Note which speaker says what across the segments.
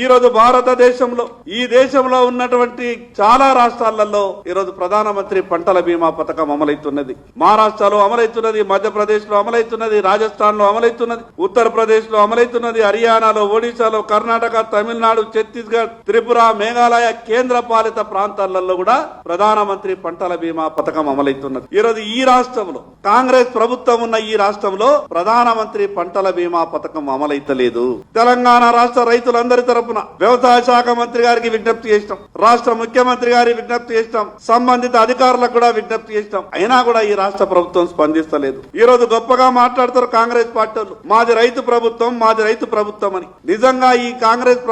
Speaker 1: ఈ రోజు భారతదేశంలో ఈ దేశంలో ఉన్నటువంటి చాలా రాష్ట్రాలలో ఈ రోజు ప్రధానమంత్రి పంటల బీమా పథకం అమలవుతున్నది. మహారాష్ట్రలో అమలవుతున్నది, మధ్యప్రదేశ్ లో అమలవుతున్నది, రాజస్థాన్ లో అమలవుతున్నది, ఉత్తరప్రదేశ్ లో అమలవుతున్నది, హర్యానాలో, ఒడిశాలో, కర్ణాటక, తమిళనాడు, ఛత్తీస్గఢ్, త్రిపుర, మేఘాలయ కేంద్ర పాలిత ప్రాంతాలలో కూడా ప్రధానమంత్రి పంటల బీమా పథకం అమలవుతున్నది. ఈ రోజు ఈ రాష్ట్రంలో కాంగ్రెస్ ప్రభుత్వం ఉన్న ఈ రాష్ట్రంలో ప్రధానమంత్రి పంటల బీమా పథకం అమలైతలేదు. తెలంగాణ రాష్ట్ర రైతులందరి తరపున వ్యవసాయ శాఖ మంత్రి గారికి విజ్ఞప్తి చేస్తాం, రాష్ట్ర ముఖ్యమంత్రి గారికి విజ్ఞప్తి చేస్తాం, సంబంధిత అధికారులకు కూడా విజ్ఞప్తి చేస్తాం. అయినా కూడా ఈ రాష్ట్ర ప్రభుత్వం స్పందిస్తలేదు. ఈ రోజు గొప్పగా మాట్లాడతారు కాంగ్రెస్ పార్టీలు, మాది రైతు ప్రభుత్వం, మాది రైతు ప్రభుత్వం అని. నిజంగా ఈ కాంగ్రెస్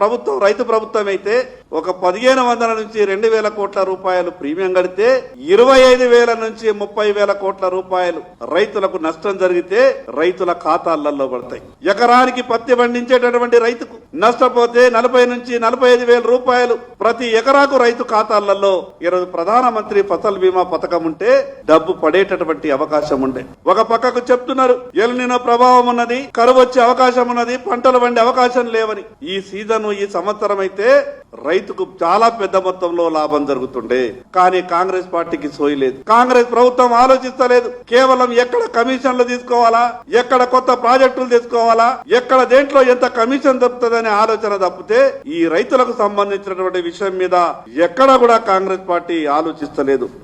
Speaker 1: ప్రభుత్వం రైతు ప్రభుత్వం అయితే ఒక 1500 నుంచి 2000 కోట్ల రూపాయలు ప్రీమియం కడితే 25,000 నుంచి 30,000 కోట్ల రూపాయలు రైతులకు నష్టం జరిగితే రైతుల ఖాతాలలో పడతాయి. ఎకరానికి పత్తి పండించేటటువంటి రైతుకు నష్టపోతే 40 నుంచి 45,000 రూపాయలు ప్రతి ఎకరాకు రైతు ఖాతాలలో ఈరోజు ప్రధానమంత్రి ఫసల్ బీమా పథకం ఉంటే డబ్బు పడేటటువంటి అవకాశం ఉండే. ఒక పక్కకు చెప్తున్నారు ఎల్నినో ప్రభావం ఉన్నది, కరువు వచ్చే అవకాశం ఉన్నది, పంటలు పండే అవకాశం లేవని. ఈ సీజన్ ఈ సంవత్సరం అయితే రైతుకు చాలా పెద్ద మొత్తంలో లాభం జరుగుతుండే. కానీ కాంగ్రెస్ పార్టీకి సోయలేదు, కాంగ్రెస్ ప్రభుత్వం ఆలోచిస్తలేదు. కేవలం ఎక్కడ కమిషన్లు తీసుకోవాలా, ఎక్కడ కొత్త ప్రాజెక్టులు తీసుకోవాలా, ఎక్కడ దేంట్లో ఎంత కమిషన్ దొరుకుతుందనే ఆలోచన తప్పితే ఈ రైతులకు సంబంధించినటువంటి విషయం మీద ఎక్కడ కూడా కాంగ్రెస్ పార్టీ ఆలోచిస్తలేదు.